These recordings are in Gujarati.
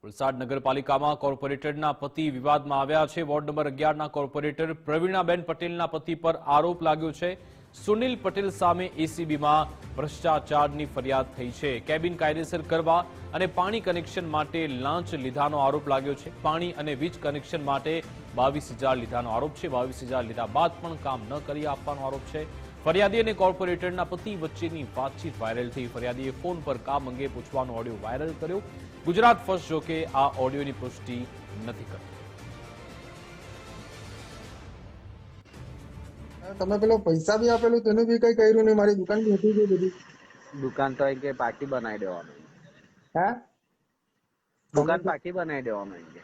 વલસાડ નગરપાલિકામાં કોર્પોરેટરના પતિ વિવાદમાં આવ્યા છે। વોર્ડ નંબર 11ના કોર્પોરેટર પ્રવીણાબેન પટેલના પતિ પર આરોપ લાગ્યો છે। સુનિલ પટેલ સામે એસીબીમાં ભ્રષ્ટાચારની ફરિયાદ થઈ છે। કેબિન કાયદેસર કરવા અને પાણી કનેક્શન માટે લાંચ લીધાનો આરોપ લાગ્યો છે। પાણી અને વીજ કનેક્શન માટે 22,000 લીધાનો આરોપ છે। 22,000 લીધા બાદ પણ કામ ન કરી આપવાનો આરોપ છે। ફરિયાદી અને કોર્પોરેટરના પતિ વચ્ચેની વાતચીત વાયરલ થઈ। ફરિયાદીએ ફોન પર કામ અંગે પૂછવાનો ઓડિયો વાયરલ કર્યો। ગુજરાત ફર્સ્ટ જો કે આ ઓડિયોની પુષ્ટિ નથી કરતું। તમે પેલો પૈસા બી આપેલું તેનું બી કઈ કર્યું નહીં। મારી દુકાન બી હતી ગઈ બધી। દુકાન તો કે પાકી બનાવી દેવાનું, હા દુકાન તમે પાકી બનાવી દેવાનું કે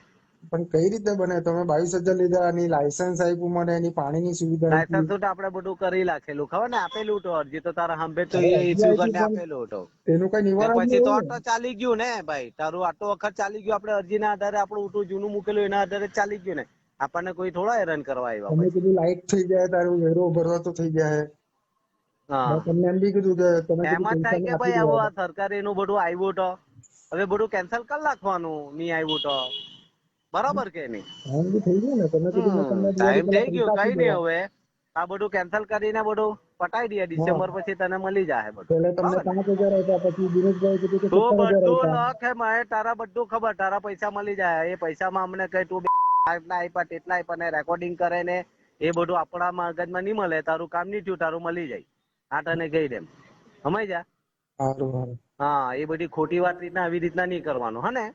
પણ કઈ રીતે બને? તમે 22,000 લીધા, એની લાયસન્સ આપ્યું મને, એની પાણીની સુવિધા આપી, લાયસન્સ તો આપણે બધું કરી નાખેલું, ખબર ને? આપેલું તો અરજી તો તારા સાંભે તો અરે અરજી ઇસ્યુ આપી કરીને પણ આપેલું હતો તેનું કઈ ને નિવારણ પછી નહીં તો હોય આટો ને। ચાલી ગયું ને ભાઈ, તારું આટો વખત ચાલી ગયું, આપણે અરજીના આધારે આપણું ઉઠું જૂનું મૂકેલું એના આધારે ચાલી ગયું ને, આપણને કોઈ થોડા હેરાન કરવા આવ્યા તમે પછી। કીધું લાઈટ થઈ જાય, તારું વેરો ભરવા તો થઈ જાય। હા, મેં તમને એમ બી કીધું કે તમે એમ કીધું જ થાય પૈસા કે આપી ભાઈ આવું દેવા। આ સરકારીનું બધું આવ્યું તો હવે બધું કેન્સલ કરી નાખવાનું, નહીં આવ્યું તો બરાબર કે નહીં? ટાઈમ બી થઈ ગયો ને, તમે કીધું મેં તમને દિવાળી ટાઈમ પહેલા થઈ ગયો, પૈસા આપી કઈ નહીં દેવા। હવે આ બધું કેન્સલ કરીને બધું પટાઈ દે, હા, ડિસેમ્બર પછી તને મળી જાય બધું, પેલે તમને બરાબર ને? 5,000 આપ્યા, પછી દિનેશભાઈ કીધું કે તું 17,000 બધું આપ્યા। લખ હે મારે, તારા બધું ખબર, તારા પૈસા મળી જાય। એ પૈસામાં અમને કઈ તું આટલા આપ્યા તેટલા આપ્યા ને રેકોર્ડિંગ કરે ને એ બધું આપણા મગજમાં નહીં મળે। તારું કામ નહીં થયું, તારું મળી જાય, આ તને કહી દેમ, સમજ જા? સારું સારું। હા, એ બધી ખોટી વાત રીતના આવી રીતના નહીં કરવાનું, હા ને?